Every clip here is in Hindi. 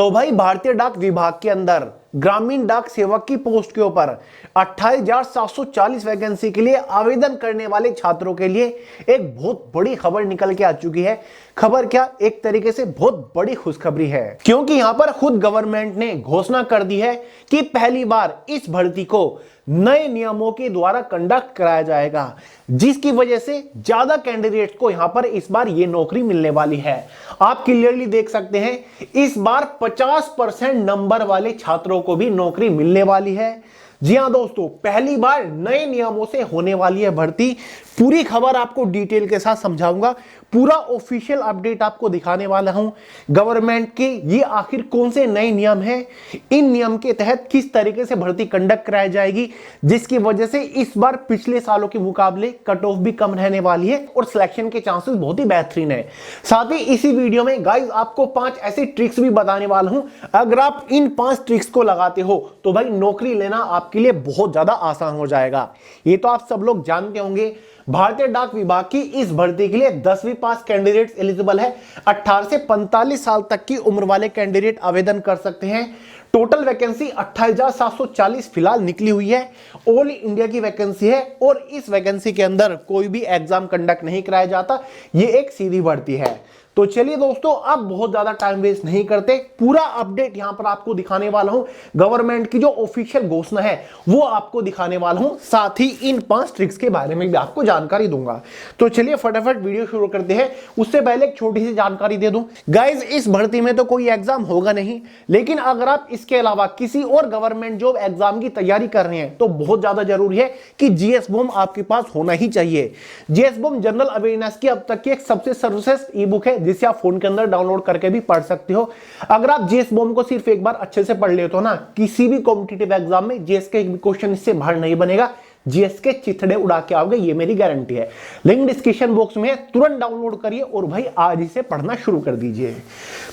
तो भाई भारतीय डाक विभाग के अंदर ग्रामीण डाक सेवक की पोस्ट के ऊपर 28,740 वैकेंसी के लिए आवेदन करने वाले छात्रों के लिए एक बहुत बड़ी खबर निकल के आ चुकी है। खबर क्या, एक तरीके से बहुत बड़ी खुशखबरी है, क्योंकि यहां पर खुद गवर्नमेंट ने घोषणा कर दी है कि पहली बार इस भर्ती को नए नियमों के द्वारा कंडक्ट कराया जाएगा, जिसकी वजह से ज्यादा कैंडिडेट्स को यहां पर इस बार ये नौकरी मिलने वाली है। आप क्लियरली देख सकते हैं इस बार 50% नंबर वाले छात्रों को भी नौकरी मिलने वाली है। जी हां दोस्तों, पहली बार नए नियमों से होने वाली है भर्ती। पूरी खबर आपको डिटेल के साथ समझाऊंगा, पूरा ऑफिशियल अपडेट आपको दिखाने वाला हूं गवर्नमेंट के ये आखिर कौन से नए नियम हैं, इन नियम के तहत किस तरीके से भर्ती कंडक्ट कराई जाएगी, जिसकी वजह से इस बार पिछले सालों के मुकाबले कट ऑफ भी कम रहने वाली है और सिलेक्शन के चांसेस बहुत ही बेहतरीन है। साथ ही इसी वीडियो में गाइस आपको 5 ऐसी ट्रिक्स भी बताने वाला हूं, अगर आप इन 5 ट्रिक्स को लगाते हो तो भाई नौकरी लेना आपके लिए बहुत ज्यादा आसान हो जाएगा। ये तो आप सब लोग जानते होंगे, भारतीय डाक विभाग की इस भर्ती के लिए 10वीं पास कैंडिडेट्स एलिजिबल है। 18 से 45 साल तक की उम्र वाले कैंडिडेट आवेदन कर सकते हैं। टोटल वैकेंसी 28,740 फिलहाल निकली हुई है। ऑल इंडिया की वैकेंसी है और इस वैकेंसी के अंदर कोई भी एग्जाम कंडक्ट नहीं कराया जाता, ये एक सीधी भर्ती है। तो चलिए दोस्तों, अब बहुत ज्यादा टाइम वेस्ट नहीं करते, पूरा अपडेट यहां पर आपको दिखाने वाला हूं। गवर्नमेंट की जो ऑफिशियल घोषणा है वो आपको दिखाने वाला हूं, साथ ही इन 5 ट्रिक्स के बारे में भी आपको जानकारी दूंगा। तो चलिए फटाफट वीडियो शुरू करते हैं। उससे पहले एक छोटी सी जानकारी दे दूं, गाइस इस भर्ती में तो कोई एग्जाम होगा नहीं, लेकिन अगर आप इसके अलावा किसी और गवर्नमेंट जॉब एग्जाम की तैयारी कर रहे हैं तो बहुत ज्यादा जरूरी है कि जीएस बूम आपके पास होना ही चाहिए। जीएस बूम जनरल अवेयरनेस की अब तक की एक सबसे सर्वश्रेष्ठ ई बुक है, जिसे आप फोन के अंदर डाउनलोड करके भी पढ़ सकते हो। अगर आप जीएस बॉम्ब को सिर्फ एक बार अच्छे से पढ़ लेते हो ना, किसी भी कॉम्पिटिटिव एग्जाम में जीएस के एक भी क्वेश्चन इससे बाहर नहीं बनेगा, जीएस के चिथड़े उड़ा के आओगे, ये मेरी गारंटी है। लिंक डिस्क्रिप्शन बॉक्स में है, तुरंत डाउनलोड करिए और भाई आज ही से पढ़ना शुरू कर दीजिए।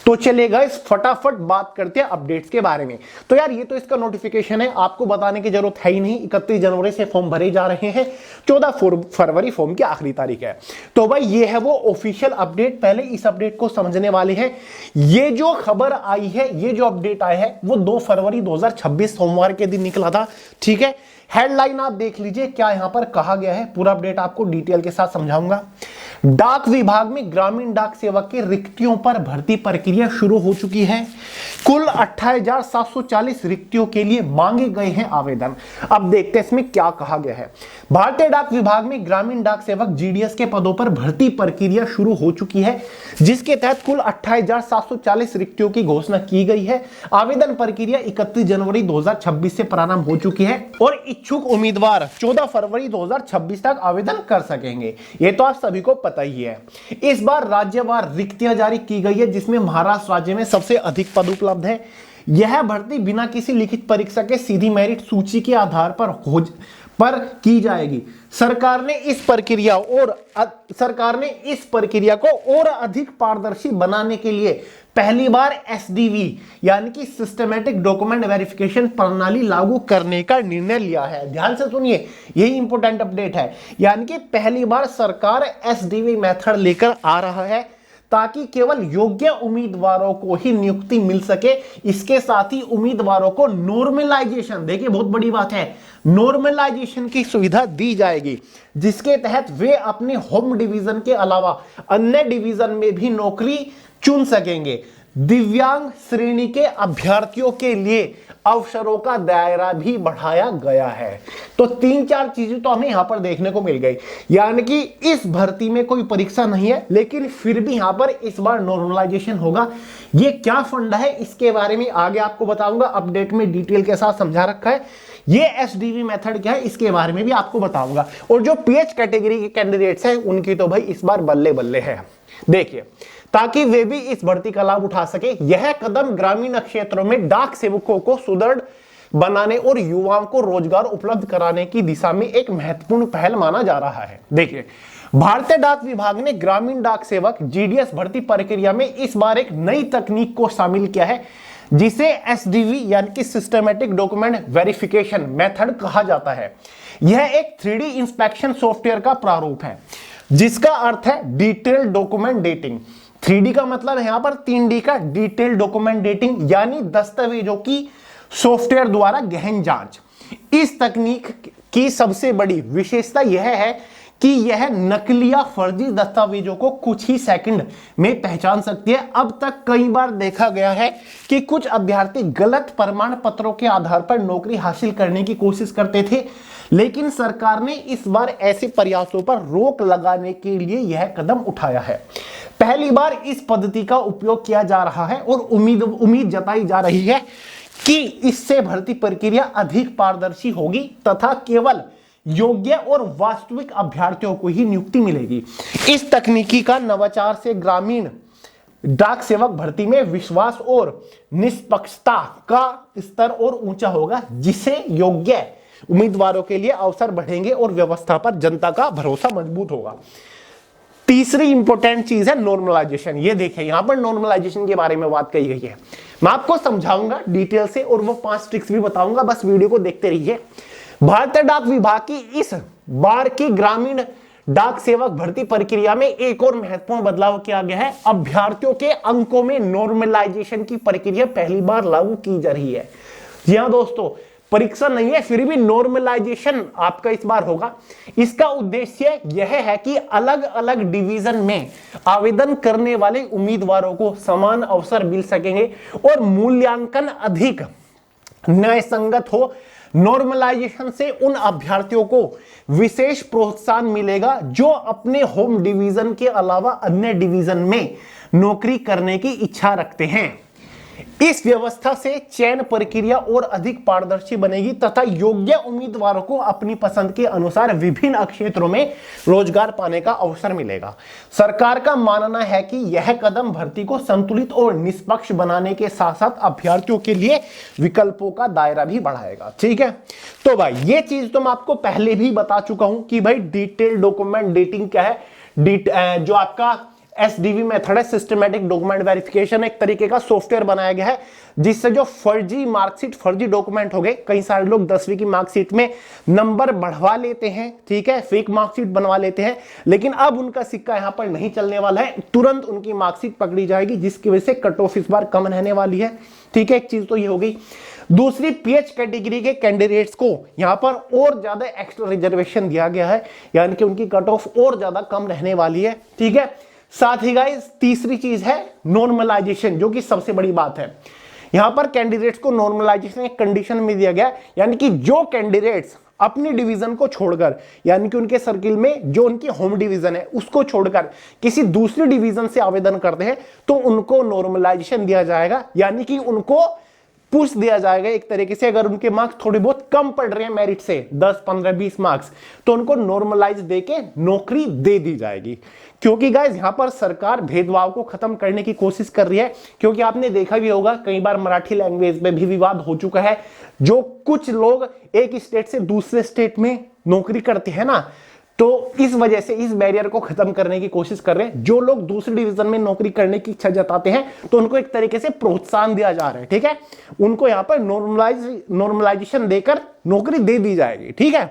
तो चलिए गाइस फटाफट बात करते हैं अपडेट्स के बारे में। तो यार ये तो इसका नोटिफिकेशन है, आपको बताने की जरूरत है ही नहीं। 31 जनवरी से फॉर्म भरे जा रहे हैं, 14 फरवरी फॉर्म की आखिरी तारीख है। तो भाई ये है वो ऑफिशियल अपडेट। पहले इस अपडेट को समझने वाले हैं। ये जो खबर आई है, ये जो अपडेट आया है वो 2 फरवरी 2026 सोमवार के दिन निकला था, ठीक है। हेडलाइन आप देख लीजिए क्या यहां पर कहा गया है, पूरा अपडेट आपको डिटेल के साथ समझाऊंगा। डाक विभाग में ग्रामीण डाक सेवक की रिक्तियों पर भर्ती प्रक्रिया शुरू हो चुकी है। कुल 28,740 रिक्तियों के लिए मांगे गए हैं आवेदन। अब देखते हैं इसमें क्या कहा गया है। भारतीय डाक विभाग में ग्रामीण डाक सेवक जीडीएस के पदों पर भर्ती प्रक्रिया शुरू हो चुकी है, जिसके तहत कुल 28,740 रिक्तियों की घोषणा की गई है। आवेदन प्रक्रिया 31 जनवरी 2026 से प्रारंभ हो चुकी है और इच्छुक उम्मीदवार 14 फरवरी 2026 तक आवेदन कर सकेंगे। ये तो आप सभी को पता ही है। इस बार राज्यवार रिक्तियां जारी की गई है, जिसमें महाराष्ट्र राज्य में सबसे अधिक पद उपलब्ध है। यह भर्ती बिना किसी लिखित परीक्षा के सीधी मेरिट सूची के आधार पर की जाएगी। सरकार ने इस प्रक्रिया को और अधिक पारदर्शी बनाने के लिए पहली बार एसडीवी यानी कि सिस्टमैटिक डॉक्यूमेंट वेरिफिकेशन प्रणाली लागू करने का निर्णय लिया है। ध्यान से सुनिए, यही इंपॉर्टेंट अपडेट है। यानी कि पहली बार सरकार एसडीवी मेथड लेकर आ रहा है, ताकि केवल योग्य उम्मीदवारों को ही नियुक्ति मिल सके। इसके साथ ही उम्मीदवारों को नॉर्मलाइजेशन, देखिए बहुत बड़ी बात है, नॉर्मलाइजेशन की सुविधा दी जाएगी, जिसके तहत वे अपने होम डिवीजन के अलावा अन्य डिवीजन में भी नौकरी चुन सकेंगे। दिव्यांग श्रेणी के अभ्यर्थियों के लिए अवसरों का दायरा भी बढ़ाया गया है। तो 3-4 चीजें तो हमें यहां पर देखने को मिल गई। यानी कि इस भर्ती में कोई परीक्षा नहीं है, लेकिन फिर भी यहां पर इस बार नॉर्मलाइजेशन होगा। ये क्या फंडा है इसके बारे में आगे आपको बताऊंगा, अपडेट में डिटेल के साथ समझा रखा है। ये एसडीवी मेथड क्या है इसके बारे में भी आपको बताऊंगा। और जो पीएच कैटेगरी के कैंडिडेट्स हैं उनकी तो भाई इस बार बल्ले बल्ले है, देखिए, ताकि वे भी इस भर्ती का लाभ उठा सके। यह कदम ग्रामीण क्षेत्रों में डाक सेवकों को सुदृढ़ बनाने और युवाओं को रोजगार उपलब्ध कराने की दिशा में एक महत्वपूर्ण पहल माना जा रहा है। देखिए, भारतीय डाक विभाग ने ग्रामीण डाक सेवक जीडीएस भर्ती प्रक्रिया में इस बार एक नई तकनीक को शामिल किया है, जिसे एसडीवी यानी कि सिस्टमैटिक डॉक्यूमेंट वेरिफिकेशन मेथड कहा जाता है। यह एक 3D इंस्पेक्शन सॉफ्टवेयर का प्रारूप है, जिसका अर्थ है डिटेल डॉक्यूमेंट डेटिंग। 3D का मतलब है यहां पर 3D का डिटेल डॉक्यूमेंट डेटिंग, यानी दस्तावेजों की सॉफ्टवेयर द्वारा गहन जांच। इस तकनीक की सबसे बड़ी विशेषता यह है कि यह नकली या फर्जी दस्तावेजों को कुछ ही सेकंड में पहचान सकती है। अब तक कई बार देखा गया है कि कुछ अभ्यर्थी गलत प्रमाण पत्रों के आधार पर नौकरी हासिल करने की कोशिश करते थे, लेकिन सरकार ने इस बार ऐसे प्रयासों पर रोक लगाने के लिए यह कदम उठाया है। पहली बार इस पद्धति का उपयोग किया जा रहा है और उम्मीद जताई जा रही है कि इससे भर्ती प्रक्रिया अधिक पारदर्शी होगी तथा केवल योग्य और वास्तविक अभ्यर्थियों को ही नियुक्ति मिलेगी। इस तकनीकी का नवाचार से ग्रामीण डाक सेवक भर्ती में विश्वास और निष्पक्षता का स्तर और ऊंचा होगा, जिससे योग्य उम्मीदवारों के लिए अवसर बढ़ेंगे और व्यवस्था पर जनता का भरोसा मजबूत होगा। तीसरी इंपॉर्टेंट चीज है नॉर्मलाइजेशन। ये देखिए यहां पर नॉर्मलाइजेशन के बारे में बात कही गई है। मैं आपको समझाऊंगा डिटेल से और वो 5 ट्रिक्स भी बताऊंगा, बस वीडियो को देखते रहिए। भारतीय डाक विभाग की इस बार की ग्रामीण डाक सेवक भर्ती प्रक्रिया में एक और महत्वपूर्ण बदलाव किया गया है। अभ्यर्थियों के अंकों में नॉर्मलाइजेशन की प्रक्रिया पहली बार लागू की जा रही है। जी हां दोस्तों, परीक्षा नहीं है, फिर भी नॉर्मलाइजेशन आपका इस बार होगा। इसका उद्देश्य यह है कि अलग अलग डिवीजन में आवेदन करने वाले उम्मीदवारों को समान अवसर मिल सकेंगे और मूल्यांकन अधिक न्यायसंगत हो। नॉर्मलाइजेशन से उन अभ्यर्थियों को विशेष प्रोत्साहन मिलेगा जो अपने होम डिवीजन के अलावा अन्य डिवीजन में नौकरी करने की इच्छा रखते हैं। इस व्यवस्था से चयन प्रक्रिया और अधिक पारदर्शी बनेगी तथा योग्य उम्मीदवारों को अपनी पसंद के अनुसार विभिन्न क्षेत्रों में रोजगार पाने का अवसर मिलेगा। सरकार का मानना है कि यह कदम भर्ती को संतुलित और निष्पक्ष बनाने के साथ साथ अभ्यर्थियों के लिए विकल्पों का दायरा भी बढ़ाएगा। ठीक है, तो भाई ये चीज तो मैं आपको पहले भी बता चुका हूं कि भाई डिटेल डॉक्यूमेंट डेटिंग क्या है। जो आपका SDV मेथड है, सिस्टमैटिक डॉक्यूमेंट वेरिफिकेशन, एक तरीके का सॉफ्टवेयर बनाया गया है जिससे जो फर्जी मार्कशीट, फर्जी डॉक्यूमेंट हो गए, कई सारे लोग 10वीं की मार्कशीट में नंबर बढ़वा लेते हैं, ठीक है, फेक मार्कशीट बनवा लेते हैं, लेकिन अब उनका सिक्का यहां पर नहीं चलने वाला है, तुरंत उनकी मार्कशीट पकड़ी जाएगी, जिसकी वजह से कट ऑफ इस बार कम रहने वाली है। ठीक है, एक चीज तो ये हो गई। दूसरी, PH कैटेगरी के कैंडिडेट्स को यहां पर और ज्यादा एक्स्ट्रा रिजर्वेशन दिया गया है, यानी कि उनकी कट ऑफ और ज्यादा कम रहने वाली है। ठीक है, साथ ही गाइस तीसरी चीज है नॉर्मलाइजेशन, जो कि सबसे बड़ी बात है। यहां पर कैंडिडेट्स को नॉर्मलाइजेशन एक कंडीशन में दिया गया, यानी कि जो कैंडिडेट्स अपनी डिवीजन को छोड़कर, यानी कि उनके सर्किल में जो उनकी होम डिवीजन है उसको छोड़कर किसी दूसरी डिवीजन से आवेदन करते हैं तो उनको नॉर्मलाइजेशन दिया जाएगा, यानी कि उनको पुश दिया जाएगा एक तरीके से। अगर उनके मार्क्स थोड़े बहुत कम पड़ रहे हैं मेरिट से 10, 15, 20 मार्क्स, तो उनको नॉर्मलाइज देके नौकरी दे दी जाएगी। क्योंकि गाइस यहां पर सरकार भेदभाव को खत्म करने की कोशिश कर रही है, क्योंकि आपने देखा भी होगा कई बार मराठी लैंग्वेज में भी विवाद हो चुका है। जो कुछ लोग एक स्टेट से दूसरे स्टेट में नौकरी करते हैं ना, तो इस वजह से इस बैरियर को खत्म करने की कोशिश कर रहे हैं। जो लोग दूसरी डिवीजन में नौकरी करने की इच्छा जताते हैं तो उनको एक तरीके से प्रोत्साहन दिया जा रहा है। ठीक है, उनको यहां पर नॉर्मलाइजेशन देकर नौकरी दे दी जाएगी। ठीक है,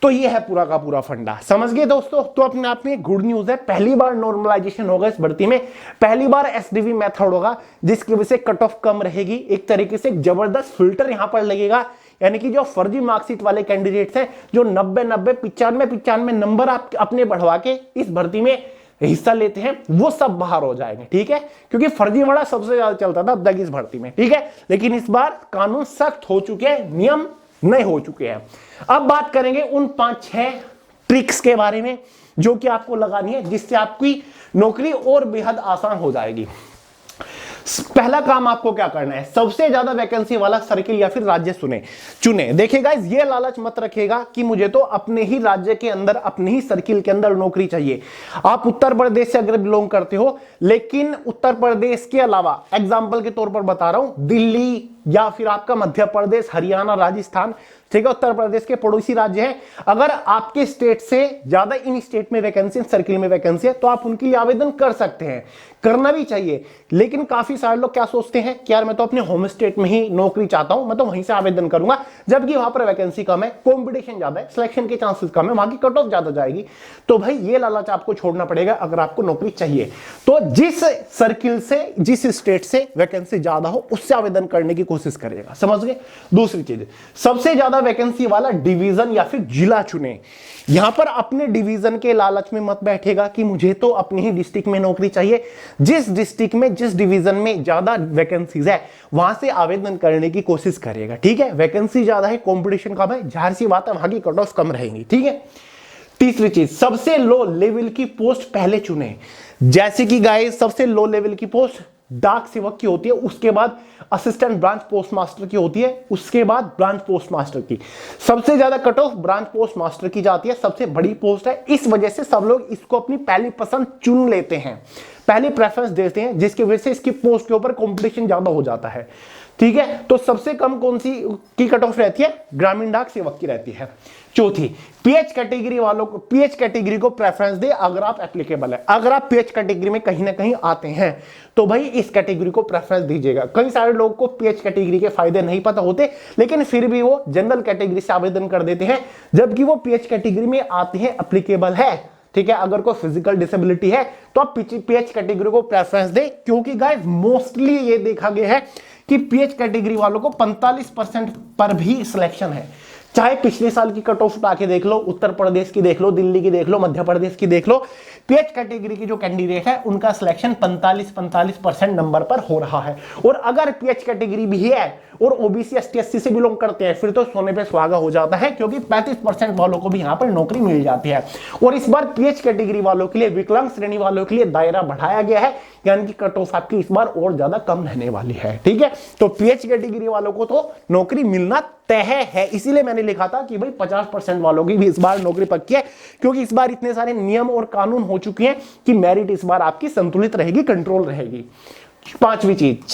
तो ये है पूरा का पूरा फंडा, समझ गए दोस्तों। तो अपने आप में गुड न्यूज है, पहली बार नॉर्मलाइजेशन होगा इस भर्ती में, पहली बार SDV मेथड होगा, जिसकी वजह से कट ऑफ कम रहेगी। एक तरीके से जबरदस्त फिल्टर यहां पर लगेगा, यानी कि जो फर्जी मार्कशीट वाले कैंडिडेट्स हैं, जो 90, 95 नंबर आप अपने बढ़वा के इस भर्ती में हिस्सा लेते हैं, वो सब बाहर हो जाएंगे। ठीक है, क्योंकि फर्जीवाड़ा सबसे ज्यादा चलता था अब तक इस भर्ती में। ठीक है, लेकिन इस बार कानून सख्त हो चुके हैं, नियम नए हो चुके हैं। अब बात करेंगे उन 5-6 ट्रिक्स के बारे में जो कि आपको लगानी है, जिससे आपकी नौकरी और बेहद आसान हो जाएगी। पहला काम आपको क्या करना है, सबसे ज्यादा वैकेंसी वाला सर्किल या फिर राज्य चुने। देखिए गाइस, ये लालच मत रखिएगा कि मुझे तो अपने ही राज्य के अंदर, अपने ही सर्किल के अंदर नौकरी चाहिए। आप उत्तर प्रदेश से अगर बिलोंग करते हो, लेकिन उत्तर प्रदेश के अलावा, एग्जाम्पल के तौर पर बता रहा हूं, दिल्ली, या फिर आपका मध्य प्रदेश, हरियाणा, राजस्थान, ठीक है, उत्तर प्रदेश के पड़ोसी राज्य हैं, अगर आपके स्टेट से ज्यादा इन स्टेट में वैकेंसी, सर्किल में वैकेंसी है, तो आप उनके लिए आवेदन कर सकते हैं, करना भी चाहिए। लेकिन काफी सारे लोग क्या सोचते हैं कि यार मैं तो अपने होम स्टेट में ही नौकरी चाहता हूं, मैं तो वहीं से आवेदन करूंगा, जबकि वहां पर वैकेंसी कम है, कॉम्पिटिशन ज्यादा है, सिलेक्शन के चांसेस कम है, वहां की कट ऑफ ज्यादा जाएगी। तो भाई ये लालच आपको छोड़ना पड़ेगा अगर आपको नौकरी चाहिए। तो जिस सर्किल से, जिस स्टेट से वैकेंसी ज्यादा हो, उससे आवेदन करने की कोशिश करिएगा, समझ गए। दूसरी चीज, सबसे ज्यादा वैकेंसी वाला डिवीजन या फिर जिला चुने। यहां पर अपने डिवीजन के लालच में मत बैठेगा कि मुझे तो अपनी ही डिस्ट्रिक्ट में नौकरी चाहिए। जिस डिस्ट्रिक्ट में, जिस डिवीजन में ज्यादा वैकेंसीज है, वहां से आवेदन करने की कोशिश करेगा, ठीक है। वैकेंसी ज्यादा है, कंपटीशन कम है, जाहिर सी बात है वहां की कट ऑफ कम रहेंगी, ठीक है। तीसरी चीज, सबसे लो लेवल की पोस्ट पहले चुने। जैसे कि गाइस सबसे लो लेवल की पोस्ट डाक सेवक की होती है, उसके बाद असिस्टेंट ब्रांच पोस्ट मास्टर की होती है, उसके बाद ब्रांच पोस्ट मास्टर की। सबसे ज्यादा cut off branch post master की जाती है, सबसे बड़ी पोस्ट है, इस वजह से सब लोग इसको अपनी पहली पसंद चुन लेते हैं, पहली प्रेफरेंस देते हैं, जिसकी वजह से इसकी पोस्ट के ऊपर कंपटीशन ज्यादा हो जाता है, ठीक है। तो सबसे कम कौन सी की कट ऑफ रहती है? ग्रामीण डाक सेवक की रहती है। चौथी, पीएच कैटेगरी वालों को, पीएच कैटेगरी को प्रेफरेंस दे अगर आप एप्लीकेबल है। अगर आप पीएच कैटेगरी में कहीं ना कहीं आते हैं तो भाई इस कैटेगरी को प्रेफरेंस दीजिएगा। कई सारे लोगों को पीएच कैटेगरी के फायदे नहीं पता होते, लेकिन फिर भी वो जनरल कैटेगरी से आवेदन कर देते हैं, जबकि वो पीएच कैटेगरी में आते हैं, एप्लीकेबल है, ठीक है। अगर कोई फिजिकल डिसेबिलिटी है तो आप पीएच कैटेगरी को प्रेफरेंस दे, क्योंकि गाइस मोस्टली ये देखा गया है कि पीएच कैटेगरी वालों को 45% पर भी सिलेक्शन है। चाहे पिछले साल की कट ऑफ उठा के देख लो, उत्तर प्रदेश की देख लो, दिल्ली की देख लो, मध्य प्रदेश की देख लो, पीएच कैटेगरी की जो कैंडिडेट है उनका सिलेक्शन 45% नंबर पर हो रहा है। और अगर पीएच कैटेगरी भी है और ओबीसी एसटी एससी से बिलोंग करते हैं, फिर तो सोने पे सुहागा हो जाता है, क्योंकि 35% वालों को भी यहां पर नौकरी मिल जाती है। और इस बार पीएच कैटेगरी वालों के लिए, विकलांग श्रेणी वालों के लिए दायरा बढ़ाया गया है, यानी कि कट ऑफ आपकी इस बार और ज्यादा कम रहने वाली है, ठीक है। तो पीएच कैटेगरी वालों को तो नौकरी मिलना तय है, इसीलिए मैंने लिखा था कि भाई 50% वालों की भी इस बार नौकरी पक्की है, क्योंकि इस बार इतने सारे नियम और कानून हो चुके हैं कि मेरिट इस बार आपकी संतुलित रहेगी, कंट्रोल रहेगी। पांचवी चीज,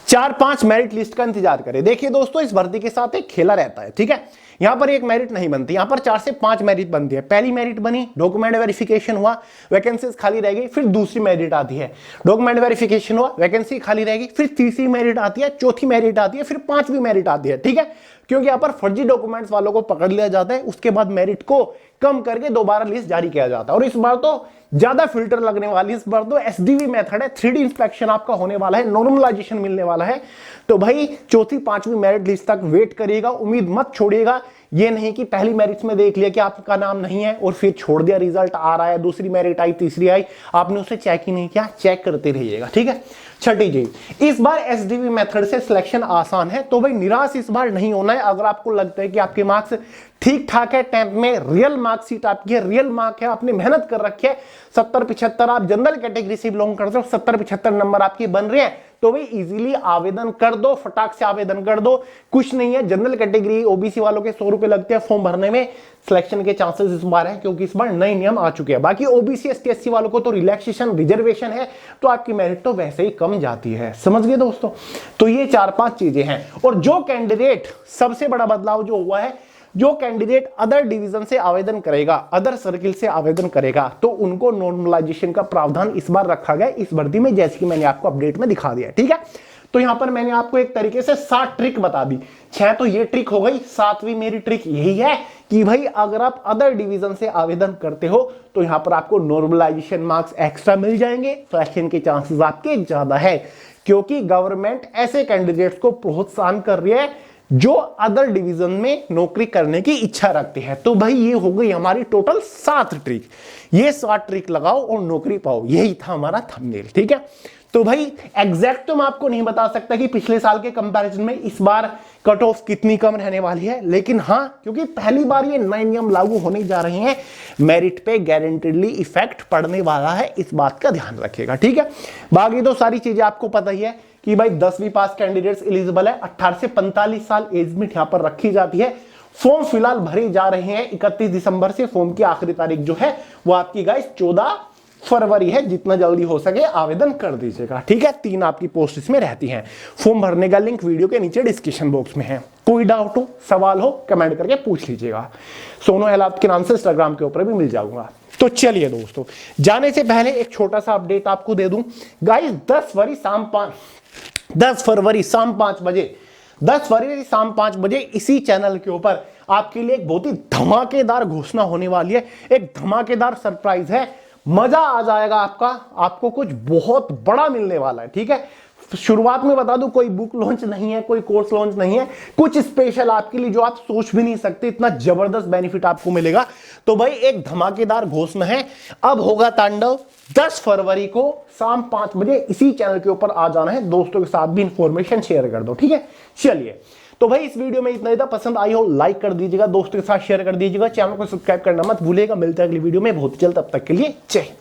4-5 मेरिट लिस्ट का इंतजार करें। देखिए दोस्तों, इस भर्ती के साथ एक खेला रहता है, ठीक है। यहां पर एक मेरिट नहीं बनती, यहां पर 4 से 5 मेरिट बनती है। पहली मेरिट बनी, डॉक्यूमेंट वेरिफिकेशन हुआ, वैकेंसीज खाली रह गई, फिर दूसरी मेरिट आती है, डॉक्यूमेंट वेरिफिकेशन हुआ, वैकेंसी खाली रहेगी, फिर तीसरी मेरिट आती है, चौथी मेरिट आती है, फिर 5वीं मेरिट आती है, ठीक है। क्योंकि यहां पर फर्जी डॉक्यूमेंट्स वालों को पकड़ लिया जाता है, उसके बाद मेरिट को कम करके दोबारा लिस्ट जारी किया जाता है। और इस बार तो ज्यादा फिल्टर लगने वाली, इस बार तो एसडीवी मेथड है, 3D इंस्पेक्शन आपका होने वाला है, नॉर्मलाइजेशन मिलने वाला है। तो भाई चौथी 5वीं मेरिट लिस्ट तक वेट करिएगा, उम्मीद मत छोड़िएगा। ये नहीं कि पहली मेरिट में देख लिया कि आपका नाम नहीं है और फिर छोड़ दिया, रिजल्ट आ रहा है, दूसरी मेरिट आई, तीसरी आई, आपने उसे चेक ही नहीं किया, चेक करते रहिएगा, ठीक है। छठी चीज, इस बार एसडीवी मेथड से सिलेक्शन आसान है, तो भाई निराश इस बार नहीं होना है। अगर आपको लगता है कि आपके मार्क्स ठीक ठाक है, टेंथ में रियल मार्कशीट आपकी है, रियल मार्क है, आपने मेहनत कर रखी है, 70-75 आप जनरल कैटेगरी से बिलोंग करते हो, 70-75 नंबर आपके बन रहे हैं, तो भाई इजीली आवेदन कर दो, फटाक से आवेदन कर दो। कुछ नहीं है, जनरल कैटेगरी ओबीसी वालों के 100 रुपए लगते हैं फॉर्म भरने में, सिलेक्शन के चांसेस इस बार है, क्योंकि इस बार नए नियम आ चुके हैं। बाकी ओबीसी एसटी एससी वालों को तो रिलैक्सेशन, रिजर्वेशन है, तो आपकी मेरिट तो वैसे ही कम जाती है, समझ गए दोस्तों। तो ये 4-5 चीजें हैं। और जो कैंडिडेट, सबसे बड़ा बदलाव जो हुआ है, जो कैंडिडेट अदर डिवीजन से आवेदन करेगा, अदर सर्किल से आवेदन करेगा, तो उनको नॉर्मलाइजेशन का प्रावधान इस बार रखा गया इस भर्ती में, जैसे कि मैंने आपको अपडेट में दिखा दिया, ठीक है। तो यहां पर मैंने आपको एक तरीके से 7 ट्रिक बता दी। 6 तो ये ट्रिक हो गई, 7वीं मेरी ट्रिक यही है कि भाई अगर आप अदर डिवीजन से आवेदन करते हो तो यहां पर आपको नॉर्मलाइजेशन मार्क्स एक्स्ट्रा मिल जाएंगे, सिलेक्शन के चांसेस आपके ज्यादा है, क्योंकि गवर्नमेंट ऐसे कैंडिडेट्स को प्रोत्साहन कर रही है जो अदर डिवीजन में नौकरी करने की इच्छा रखते हैं। तो भाई ये हो गई हमारी टोटल 7 ट्रिक। ये 7 ट्रिक लगाओ और नौकरी पाओ, यही था हमारा थंबनेल, ठीक है। तो भाई एग्जैक्ट तो मैं आपको नहीं बता सकता कि पिछले साल के कंपैरिजन में इस बार कट ऑफ कितनी कम रहने वाली है, लेकिन हाँ, क्योंकि पहली बार ये नए नियम लागू होने जा रहे हैं, मेरिट पे गारंटेडली इफेक्ट पड़ने वाला है, इस बात का ध्यान रखिएगा, ठीक है। बाकी तो सारी चीजें आपको पता ही है कि भाई 10वीं पास कैंडिडेट्स एलिजिबल है, 18 से 45 साल एज लिमिट यहां पर रखी जाती है। फॉर्म फिलहाल भरे जा रहे हैं 31 दिसंबर से, फॉर्म की आखिरी तारीख जो है वो आपकी गाइस 14 फरवरी है, जितना जल्दी हो सके आवेदन कर दीजिएगा, ठीक है। 3 आपकी पोस्ट इसमें रहती हैं। फॉर्म भरने का लिंक वीडियो के नीचे डिस्क्रिप्शन बॉक्स में है। कोई डाउट हो, सवाल हो, कमेंट करके पूछ लीजिएगा। सोनू हेलावत के नाम से इंस्टाग्राम के ऊपर भी मिल जाऊंगा। तो चलिए दोस्तों, जाने से पहले एक छोटा सा अपडेट आपको दे दूं गाइस। 10 फरवरी शाम 5 बजे इसी चैनल के ऊपर आपके लिए एक बहुत ही धमाकेदार घोषणा होने वाली है। एक धमाकेदार सरप्राइज है, मजा आ जाएगा आपको कुछ बहुत बड़ा मिलने वाला है, ठीक है। शुरुआत में बता दूं, कोई बुक लॉन्च नहीं है, कोई कोर्स लॉन्च नहीं है, कुछ स्पेशल आपके लिए जो आप सोच भी नहीं सकते, इतना जबरदस्त बेनिफिट आपको मिलेगा। तो भाई एक धमाकेदार घोषणा है, अब होगा तांडव। 10 फरवरी को शाम 5 बजे इसी चैनल के ऊपर आ जाना है। दोस्तों के साथ भी इंफॉर्मेशन शेयर कर दो, ठीक है। चलिए, तो भाई इस वीडियो में इतना ही था। पसंद आई हो लाइक कर दीजिएगा, दोस्तों के साथ शेयर कर दीजिएगा, चैनल को सब्सक्राइब करना मत भूलिएगा। मिलते हैं अगली वीडियो में बहुत जल्द, तब तक के लिए जय हिंद।